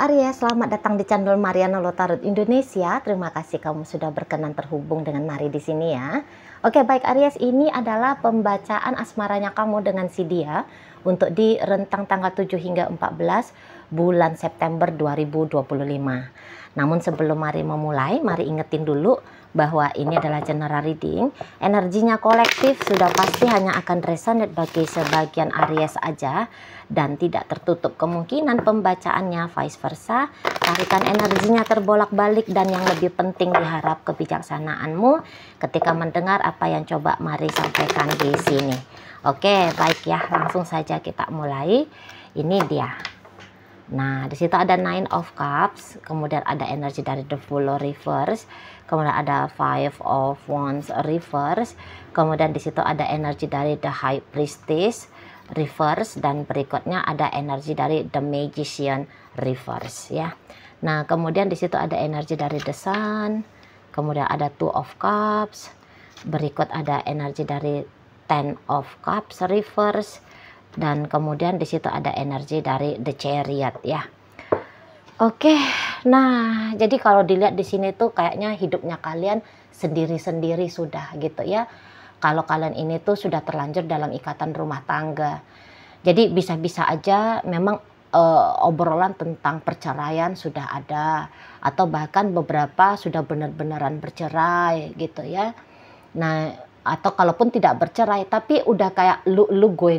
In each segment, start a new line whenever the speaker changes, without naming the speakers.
Aries, selamat datang di channel Mariana Lotarot Indonesia. Terima kasih kamu sudah berkenan terhubung dengan Mari di sini ya. Oke, baik Aries, ini adalah pembacaan asmaranya kamu dengan si dia untuk di rentang tanggal 7 hingga 14 bulan September 2025. Namun sebelum Mari memulai, mari ingetin dulu bahwa ini adalah general reading. Energinya kolektif sudah pasti hanya akan resonate bagi sebagian Aries aja, dan tidak tertutup kemungkinan pembacaannya vice versa. Tarikan energinya terbolak-balik, dan yang lebih penting diharap kebijaksanaanmu ketika mendengar apa yang coba Mari sampaikan di sini. Oke, baik ya, langsung saja kita mulai. Ini dia. Nah, di situ ada Nine of Cups, kemudian ada energi dari The Fool reverse, kemudian ada Five of Wands reverse, kemudian di situ ada energi dari The High Priestess reverse, dan berikutnya ada energi dari The Magician reverse ya. Nah, kemudian di situ ada energi dari The Sun, kemudian ada Two of Cups, berikut ada energi dari Ten of Cups reverse, dan kemudian di situ ada energi dari The Chariot ya. Oke, nah jadi kalau dilihat di sini tuh kayaknya hidupnya kalian sendiri-sendiri sudah gitu ya. Kalau kalian ini tuh sudah terlanjur dalam ikatan rumah tangga. Jadi bisa-bisa aja memang obrolan tentang perceraian sudah ada, atau bahkan beberapa sudah benar-benaran bercerai gitu ya. Nah, atau kalaupun tidak bercerai tapi udah kayak lu gue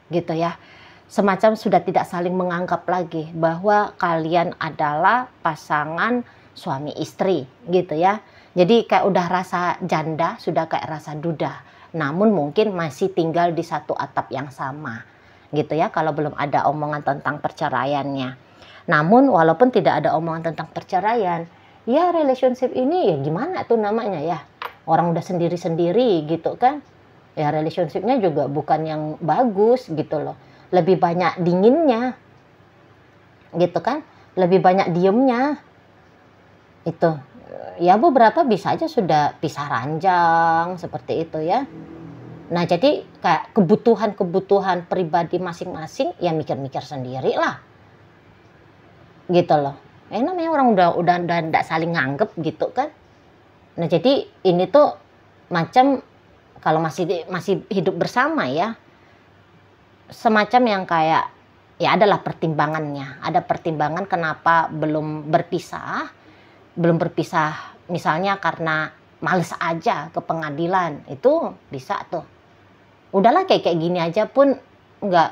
gitu ya. Semacam sudah tidak saling menganggap lagi bahwa kalian adalah pasangan suami istri gitu ya. Jadi kayak udah rasa janda, sudah kayak rasa duda. Namun mungkin masih tinggal di satu atap yang sama gitu ya, kalau belum ada omongan tentang perceraiannya. Namun walaupun tidak ada omongan tentang perceraian, ya relationship ini ya gimana tuh namanya ya. Orang udah sendiri-sendiri gitu kan. Ya relationshipnya juga bukan yang bagus gitu loh. Lebih banyak dinginnya gitu kan, lebih banyak diemnya itu ya. Beberapa bisa aja sudah pisah ranjang seperti itu ya. Nah, jadi kayak kebutuhan pribadi masing-masing ya mikir-mikir sendiri lah gitu loh. Namanya orang udah nggak saling nganggep gitu kan. Nah, jadi ini tuh macam kalau masih hidup bersama ya, semacam yang kayak ya adalah pertimbangannya. Ada pertimbangan kenapa belum berpisah misalnya karena males aja ke pengadilan, itu bisa tuh. Udahlah kayak gini aja pun nggak,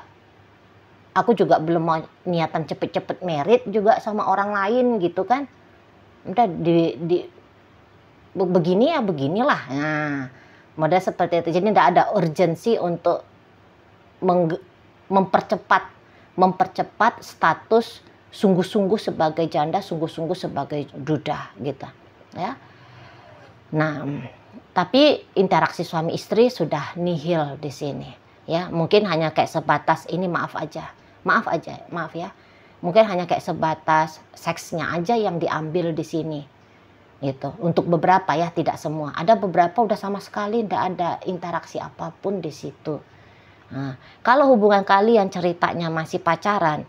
aku juga belum mau niatan cepet-cepet merit juga sama orang lain gitu kan. Udah begini ya beginilah. Nah, model seperti itu. Jadi tidak ada urgensi untuk mempercepat status sungguh-sungguh sebagai janda, sungguh-sungguh sebagai duda gitu ya. Nah, tapi interaksi suami istri sudah nihil di sini ya. Mungkin hanya kayak sebatas ini, maaf ya. Mungkin hanya kayak sebatas seksnya aja yang diambil di sini gitu. Untuk beberapa ya, tidak semua. Ada beberapa udah sama sekali tidak ada interaksi apapun di situ. Nah, kalau hubungan kalian ceritanya masih pacaran,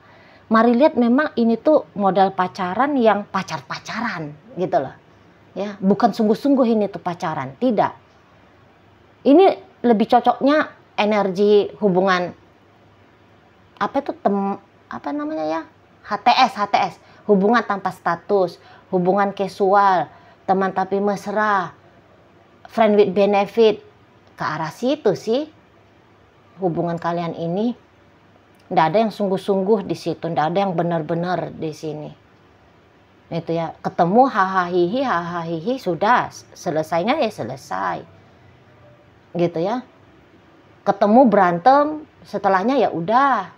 mari lihat memang ini tuh modal pacaran yang pacar-pacaran gitu loh. Ya, bukan sungguh-sungguh ini tuh pacaran, tidak. Ini lebih cocoknya energi hubungan apa namanya ya? HTS, hubungan tanpa status, hubungan casual, teman tapi mesra, friend with benefit, ke arah situ sih hubungan kalian ini. Nggak ada yang sungguh-sungguh di situ, nggak ada yang benar-benar di sini. Itu ya, ketemu hahaha hihi sudah, selesainya ya selesai. Gitu ya. Ketemu berantem, setelahnya ya udah.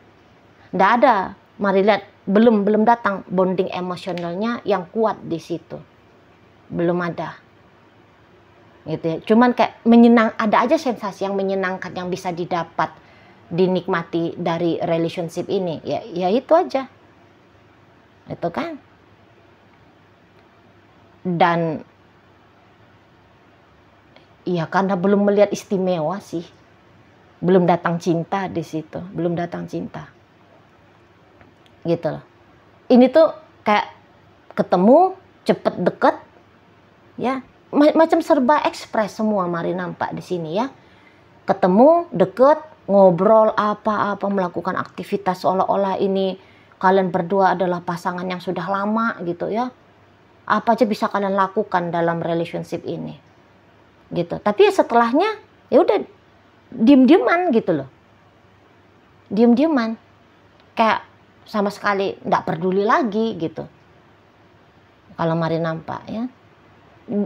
Nggak ada, mari lihat, belum datang bonding emosionalnya yang kuat di situ. Belum ada. Gitu ya. Cuman kayak ada aja sensasi yang menyenangkan yang bisa didapat, dinikmati dari relationship ini. Ya itu aja. Itu kan. Dan ya karena belum melihat istimewa sih. Belum datang cinta di situ, belum datang cinta. Gitu loh. ini tuh kayak ketemu cepet deket ya, macam serba ekspres semua Mari nampak di sini ya. Ketemu deket, ngobrol apa-apa, melakukan aktivitas seolah-olah ini kalian berdua adalah pasangan yang sudah lama gitu ya. Apa aja bisa kalian lakukan dalam relationship ini gitu. Tapi ya setelahnya ya udah diem-dieman gitu loh, diem-dieman, kayak sama sekali nggak peduli lagi gitu. Kalau Mari nampak ya,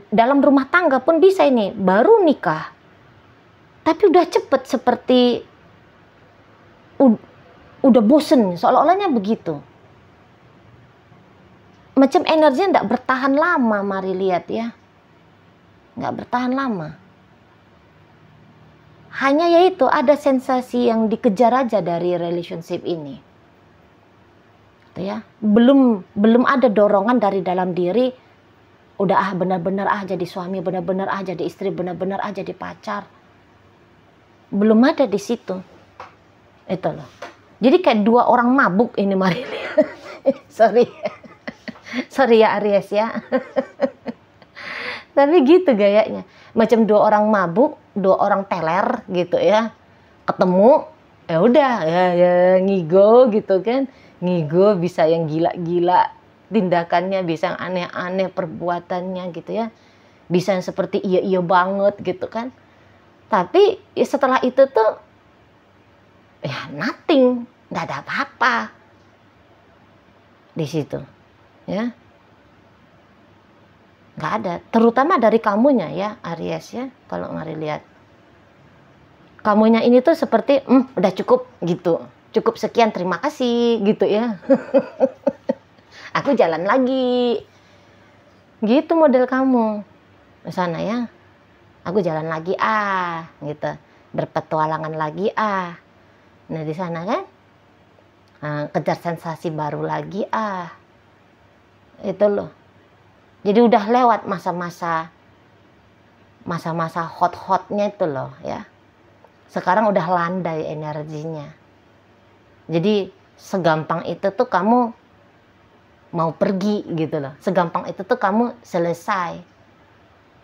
dalam rumah tangga pun bisa ini, baru nikah tapi udah cepet seperti udah bosen, seolah-olahnya begitu. Macam energinya nggak bertahan lama, Mari lihat ya, nggak bertahan lama. Hanya yaitu ada sensasi yang dikejar aja dari relationship ini. Ya, belum ada dorongan dari dalam diri, udah benar-benar jadi suami, benar-benar jadi istri, benar-benar jadi pacar. Belum ada di situ. Itu loh. Jadi kayak dua orang mabuk ini Mari. Sorry. Sorry ya Aries ya. Tapi gitu gayanya. Macam dua orang mabuk, dua orang teler gitu ya. Ketemu, ya udah ya ngigo gitu kan. Ngigo bisa yang gila-gila tindakannya, bisa yang aneh-aneh perbuatannya gitu ya. Bisa yang seperti iya-iya banget gitu kan. Tapi ya setelah itu tuh ya nothing, nggak ada apa-apa di situ ya. Nggak ada, terutama dari kamunya ya Aries ya. Kalau Mari lihat kamunya ini tuh seperti udah cukup gitu, cukup sekian, terima kasih gitu ya. Aku jalan lagi gitu model kamu di sana ya. Aku jalan lagi gitu, berpetualangan lagi nah di sana kan kejar sensasi baru lagi itu loh. Jadi udah lewat masa-masa hot-hotnya itu loh ya. Sekarang udah landai energinya. Jadi segampang itu tuh kamu mau pergi gitu loh. Segampang itu tuh kamu selesai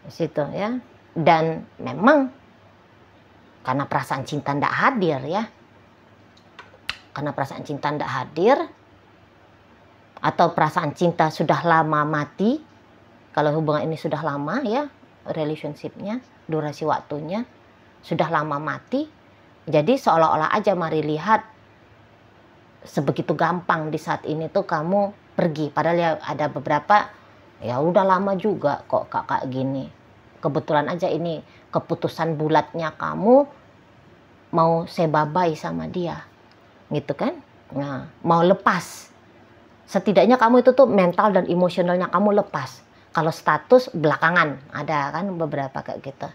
di situ ya. Dan memang karena perasaan cinta ndak hadir ya. Karena perasaan cinta ndak hadir, atau perasaan cinta sudah lama mati. Kalau hubungan ini sudah lama ya, relationshipnya, durasi waktunya sudah lama mati. Jadi seolah-olah aja Mari lihat sebegitu gampang di saat ini tuh kamu pergi. Padahal ya ada beberapa ya udah lama juga kok kakak gini. Kebetulan aja ini keputusan bulatnya kamu mau say bye-bye sama dia. Gitu kan? Nah, mau lepas. Setidaknya kamu itu tuh mental dan emosionalnya kamu lepas. Kalau status belakangan, ada kan beberapa kayak gitu.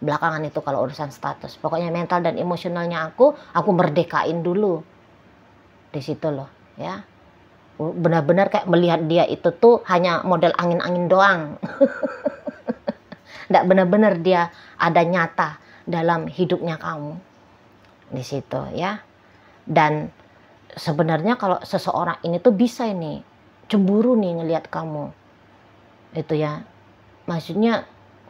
Belakangan itu kalau urusan status. Pokoknya mental dan emosionalnya aku merdekain dulu. Di situ loh, ya. Benar-benar kayak melihat dia itu tuh hanya model angin-angin doang. Nggak benar-benar dia ada nyata dalam hidupnya kamu. Di situ, ya. Dan sebenarnya kalau seseorang ini tuh bisa ini cemburu nih ngelihat kamu. Itu ya, maksudnya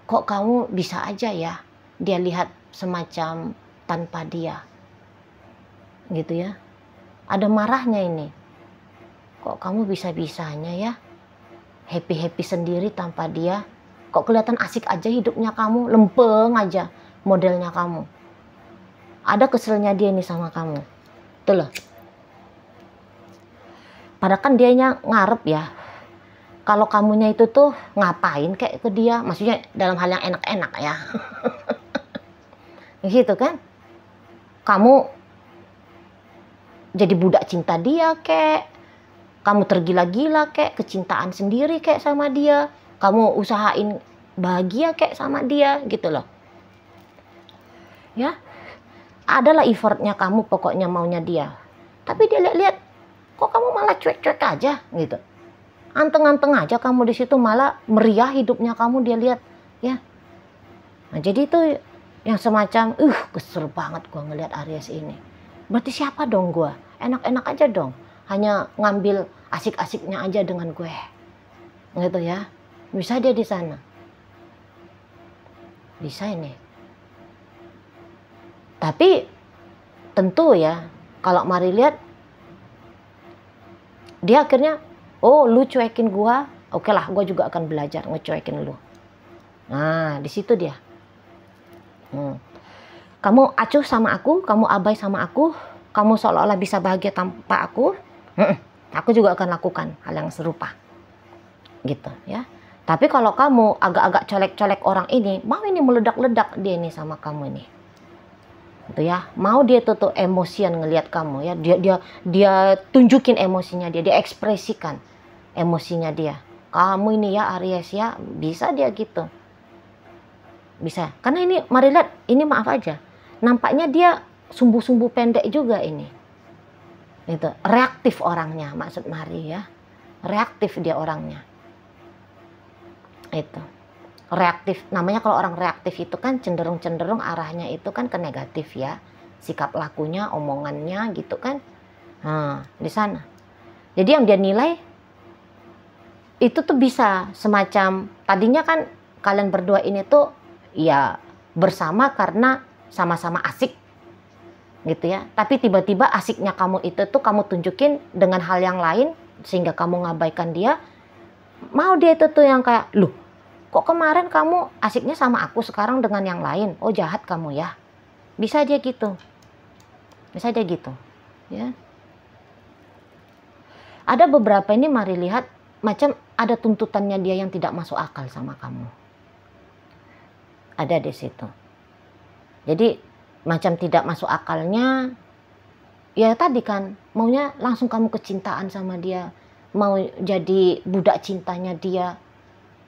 kok kamu bisa aja ya dia lihat semacam tanpa dia gitu ya. Ada marahnya ini, kok kamu bisa-bisanya ya happy-happy sendiri tanpa dia, kok kelihatan asik aja hidupnya kamu, lempeng aja modelnya kamu. Ada keselnya dia ini sama kamu tuh loh. Padahal kan dianya ngarep ya kalau kamunya itu tuh ngapain kayak ke dia, maksudnya dalam hal yang enak-enak ya. Gitu kan. Kamu jadi budak cinta dia kek, kamu tergila-gila kek, kecintaan sendiri kek sama dia, kamu usahain bahagia kek sama dia gitu loh. Ya. Adalah effortnya kamu pokoknya maunya dia. Tapi dia lihat-lihat, kok kamu malah cuek-cuek aja gitu. Anteng-anteng aja kamu di situ, malah meriah hidupnya kamu dia lihat ya. Nah, jadi itu yang semacam kesel banget gua ngelihat Aries ini. Berarti siapa dong gua? Enak-enak aja dong. hanya ngambil asik-asiknya aja dengan gue, gitu ya. Bisa dia di sana, bisa ini. Tapi tentu ya, kalau mari lihat, dia akhirnya, oh lu cuekin gua, oke lah, gua juga akan belajar ngecuekin lu. Nah, di situ dia. Kamu acuh sama aku, kamu abai sama aku, kamu seolah-olah bisa bahagia tanpa aku. Aku juga akan lakukan hal yang serupa, gitu ya. Tapi kalau kamu agak-agak colek-colek orang ini, mau ini meledak-ledak dia ini sama kamu ini, gitu ya. Mau dia tuh emosian ngelihat kamu ya, dia tunjukin emosinya dia ekspresikan emosinya dia. Kamu ini ya Aries ya, bisa dia gitu, bisa. Karena ini mari lihat, ini maaf aja, nampaknya dia sumbu-sumbu pendek juga ini. Itu reaktif orangnya, maksud mari ya, reaktif dia orangnya. Itu reaktif, namanya kalau orang reaktif itu kan cenderung arahnya itu kan ke negatif ya, sikap lakunya, omongannya gitu kan. Nah, di sana. Jadi yang dia nilai itu tuh bisa semacam, tadinya kan kalian berdua ini tuh ya bersama karena sama-sama asik gitu ya. Tapi tiba-tiba asiknya kamu itu tuh kamu tunjukin dengan hal yang lain sehingga kamu ngabaikan dia. Mau dia itu tuh yang kayak, loh kok kemarin kamu asiknya sama aku, sekarang dengan yang lain, oh jahat kamu ya. Bisa dia gitu, bisa dia gitu ya. Ada beberapa ini mari lihat, macam ada tuntutannya dia yang tidak masuk akal sama kamu, ada di situ. Jadi macam tidak masuk akalnya ya tadi kan, maunya langsung kamu kecintaan sama dia, mau jadi budak cintanya dia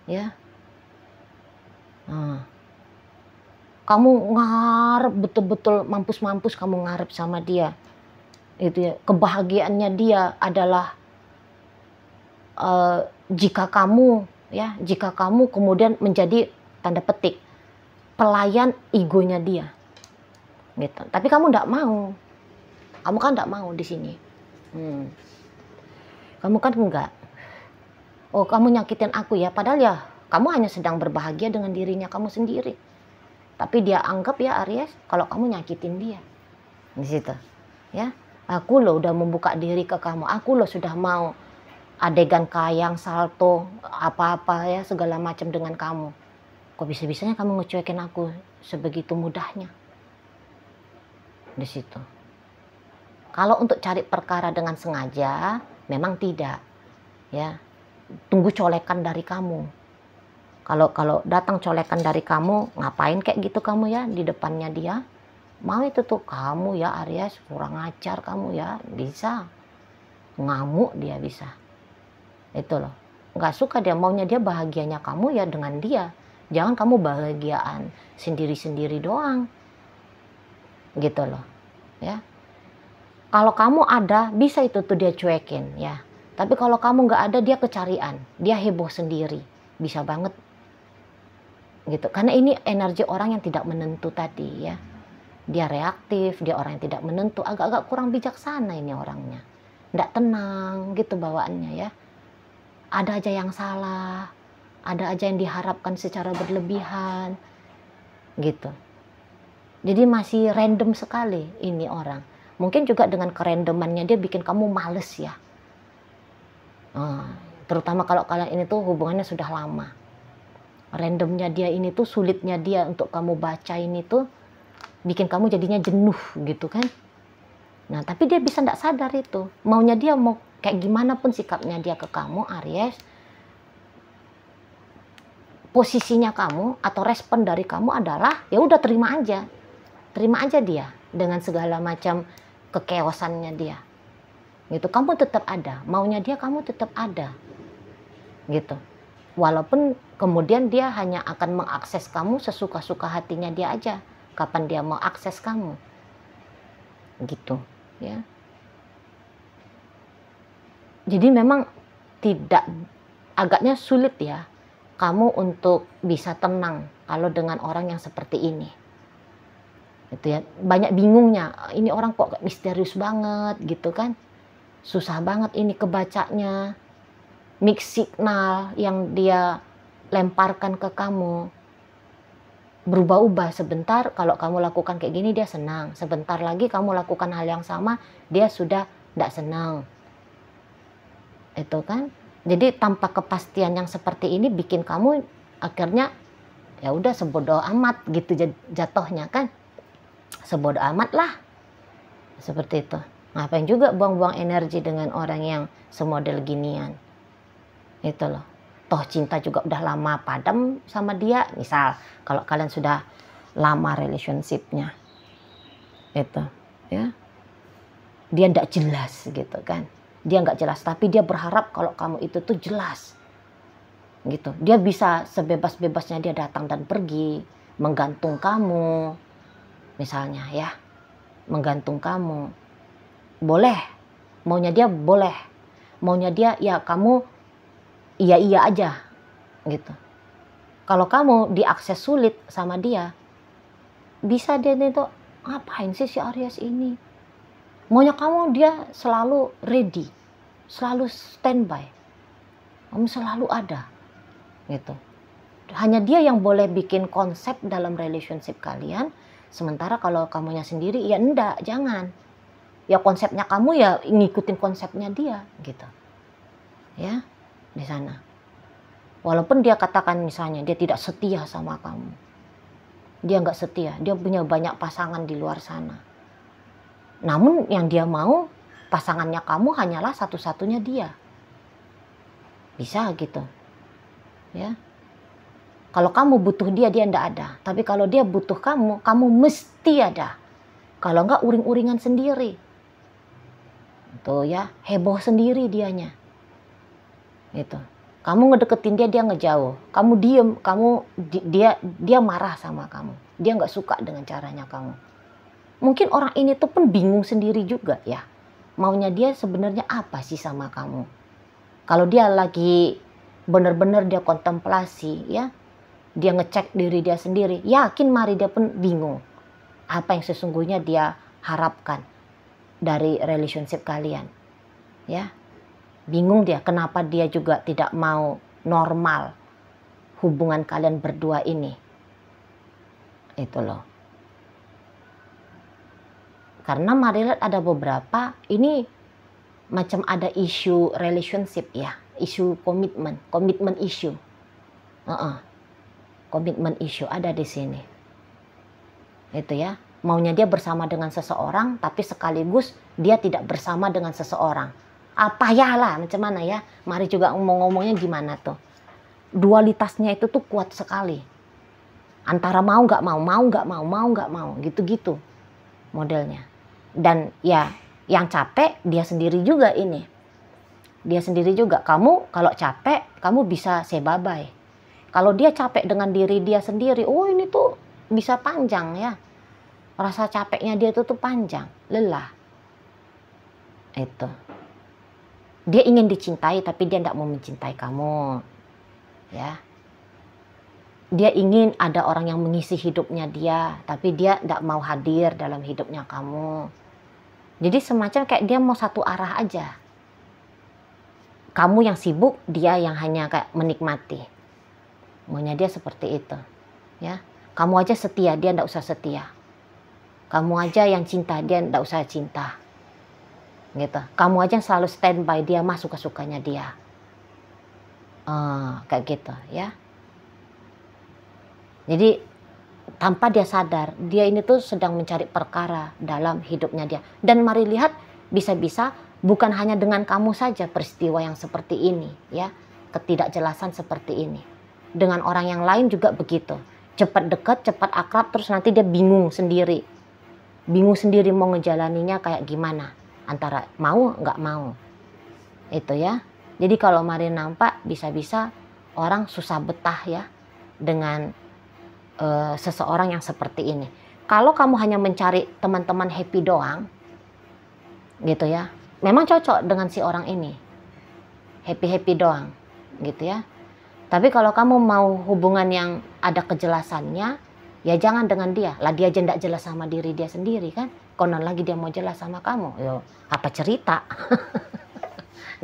ya. Nah, kamu ngarep betul-betul mampus-mampus, kamu ngarep sama dia itu ya. Kebahagiaannya dia adalah jika kamu kemudian menjadi tanda petik pelayan egonya dia gitu. Tapi kamu enggak mau, kamu kan enggak mau di sini. Kamu kan enggak, oh kamu nyakitin aku ya, padahal ya kamu hanya sedang berbahagia dengan dirinya kamu sendiri. Tapi dia anggap ya Aries, kalau kamu nyakitin dia. Di situ ya, aku loh udah membuka diri ke kamu, aku loh sudah mau adegan kayang, salto, apa-apa ya, segala macam dengan kamu. Kok bisa-bisanya kamu ngecuekin aku sebegitu mudahnya? Di situ. Kalau untuk cari perkara dengan sengaja, memang tidak ya. Tunggu colekan dari kamu. Kalau datang colekan dari kamu, ngapain kayak gitu kamu ya di depannya dia? Mau itu tuh kamu ya Aries, kurang ajar kamu ya, bisa. Ngamuk dia bisa. Itu loh. Nggak suka dia, maunya dia bahagianya kamu ya dengan dia. Jangan kamu bahagiaan sendiri-sendiri doang. Gitu loh. Ya. Kalau kamu ada, bisa itu tuh dia cuekin ya. Tapi kalau kamu nggak ada, dia kecarian, dia heboh sendiri. Bisa banget. Gitu. Karena ini energi orang yang tidak menentu tadi ya. Dia reaktif, dia orang yang tidak menentu, agak-agak kurang bijaksana ini orangnya. Nggak tenang gitu bawaannya ya. Ada aja yang salah, ada aja yang diharapkan secara berlebihan gitu. Jadi masih random sekali ini orang. Mungkin juga dengan kerandomannya dia bikin kamu males ya. Terutama kalau kalian ini tuh hubungannya sudah lama. Randomnya dia ini tuh, sulitnya dia untuk kamu baca ini tuh bikin kamu jadinya jenuh gitu kan. Nah tapi dia bisa nggak sadar itu, maunya dia mau kayak gimana pun sikapnya dia ke kamu Aries, posisinya kamu atau respon dari kamu adalah ya udah terima aja dia dengan segala macam kekeosannya dia gitu. Kamu tetap ada, maunya dia kamu tetap ada gitu. Walaupun kemudian dia hanya akan mengakses kamu sesuka-suka hatinya dia aja, kapan dia mau akses kamu gitu ya. Jadi memang tidak, agaknya sulit ya kamu untuk bisa tenang kalau dengan orang yang seperti ini gitu ya. Banyak bingungnya, ini orang kok misterius banget gitu kan. susah banget ini kebacanya. Mix signal yang dia lemparkan ke kamu berubah-ubah. Sebentar kalau kamu lakukan kayak gini dia senang, sebentar lagi kamu lakukan hal yang sama dia sudah tidak senang. Itu kan. Jadi tanpa kepastian yang seperti ini bikin kamu akhirnya ya udah sebodoh amat gitu jatuhnya kan. Sebodoh amat lah. Seperti itu. Ngapain juga buang-buang energi dengan orang yang semodel ginian. Itu loh. Toh cinta juga udah lama padam sama dia. Misal kalau kalian sudah lama relationshipnya. Itu ya. Dia nggak jelas gitu kan. Dia nggak jelas, tapi dia berharap kalau kamu itu tuh jelas. Gitu. Dia bisa sebebas-bebasnya dia datang dan pergi, menggantung kamu. Misalnya ya. Menggantung kamu. Boleh. Maunya dia boleh. Maunya dia ya kamu iya aja gitu. Kalau kamu diakses sulit sama dia, bisa dia itu ngapain sih si Aries ini? Maunya kamu dia selalu ready, selalu standby, kamu selalu ada gitu. Hanya dia yang boleh bikin konsep dalam relationship kalian. Sementara kalau kamunya sendiri ya enggak, jangan. Ya konsepnya kamu ya ngikutin konsepnya dia gitu. Ya. Di sana. Walaupun dia katakan misalnya dia tidak setia sama kamu. Dia nggak setia, dia punya banyak pasangan di luar sana. Namun yang dia mau, pasangannya kamu hanyalah satu-satunya dia. Bisa gitu. Ya. Kalau kamu butuh dia, dia ndak ada. Tapi kalau dia butuh kamu, kamu mesti ada. Kalau nggak uring-uringan sendiri. Tuh ya, heboh sendiri dianya. Itu. Kamu ngedeketin dia, dia ngejauh. Kamu diem, dia marah sama kamu. Dia nggak suka dengan caranya kamu. Mungkin orang ini tuh pun bingung sendiri juga ya. Maunya dia sebenarnya apa sih sama kamu? Kalau dia lagi benar-benar dia kontemplasi ya, dia ngecek diri dia sendiri, yakin mari dia pun bingung. Apa yang sesungguhnya dia harapkan dari relationship kalian. Ya. Bingung dia, kenapa dia juga tidak mau normal hubungan kalian berdua ini. Itu loh. Karena mari lihat ada beberapa, ini macam ada isu relationship ya. Isu komitmen issue. Komitmen issue ada di sini. Itu ya. Maunya dia bersama dengan seseorang, tapi sekaligus dia tidak bersama dengan seseorang. Apa ya lah, macam mana ya. Mari juga ngomongnya gimana tuh. Dualitasnya itu tuh kuat sekali. Antara mau nggak mau, mau nggak mau, mau nggak mau, gitu-gitu modelnya. Dan ya yang capek dia sendiri juga ini. Dia sendiri juga. Kamu kalau capek, kamu bisa say bye-bye. Kalau dia capek dengan diri dia sendiri, oh ini tuh bisa panjang ya. Rasa capeknya dia tuh panjang, lelah. Itu. Dia ingin dicintai tapi dia tidak mau mencintai kamu. Ya. Dia ingin ada orang yang mengisi hidupnya dia, tapi dia tidak mau hadir dalam hidupnya kamu. Jadi semacam kayak dia mau satu arah aja. Kamu yang sibuk, dia yang hanya kayak menikmati. Maunya dia seperti itu. Ya. Kamu aja setia, dia tidak usah setia. Kamu aja yang cinta, dia tidak usah cinta. Gitu. Kamu aja yang selalu standby, dia mah suka-sukanya dia. Kayak gitu ya. Jadi tanpa dia sadar, dia ini tuh sedang mencari perkara dalam hidupnya dia. Dan mari lihat, bisa-bisa bukan hanya dengan kamu saja peristiwa yang seperti ini ya. Ketidakjelasan seperti ini. Dengan orang yang lain juga begitu. Cepat dekat, cepat akrab, terus nanti dia bingung sendiri. Bingung sendiri mau ngejalaninya kayak gimana. Antara mau nggak mau. Itu ya. Jadi kalau mari nampak, bisa-bisa orang susah betah ya dengan seseorang yang seperti ini. Kalau kamu hanya mencari teman-teman happy doang, gitu ya, memang cocok dengan si orang ini, happy doang, gitu ya. Tapi kalau kamu mau hubungan yang ada kejelasannya, ya jangan dengan dia. Lah dia aja tidak jelas sama diri dia sendiri kan, konon lagi dia mau jelas sama kamu. Yo, apa cerita?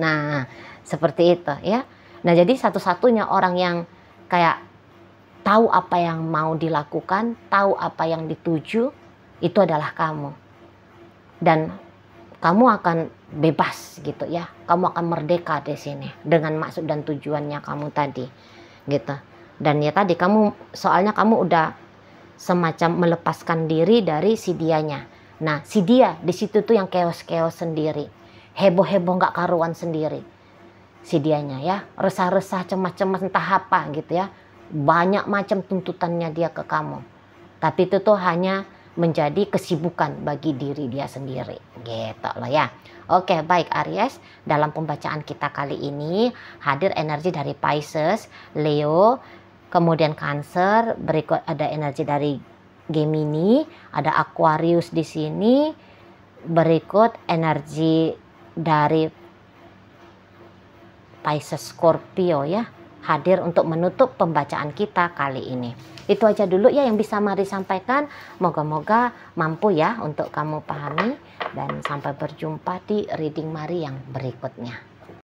Nah, seperti itu ya. Nah, jadi satu-satunya orang yang kayak tahu apa yang mau dilakukan, tahu apa yang dituju, itu adalah kamu. Dan kamu akan bebas gitu ya. Kamu akan merdeka di sini dengan maksud dan tujuannya kamu tadi. Gitu. Dan ya tadi soalnya kamu udah semacam melepaskan diri dari si dianya. Nah, si dia di situ tuh yang keos-keos sendiri. Heboh-heboh nggak karuan sendiri. Si dianya ya, resah-resah, cemas-cemas entah apa gitu ya. Banyak macam tuntutannya dia ke kamu. Tapi itu tuh hanya menjadi kesibukan bagi diri dia sendiri. Gitu loh ya. Oke, baik Aries, dalam pembacaan kita kali ini hadir energi dari Pisces, Leo, kemudian Cancer, berikut ada energi dari Gemini, ada Aquarius di sini, berikut energi dari Pisces, Scorpio ya, hadir untuk menutup pembacaan kita kali ini. Itu aja dulu ya yang bisa Mari sampaikan. Moga-moga mampu ya untuk kamu pahami. Dan sampai berjumpa di reading Mari yang berikutnya.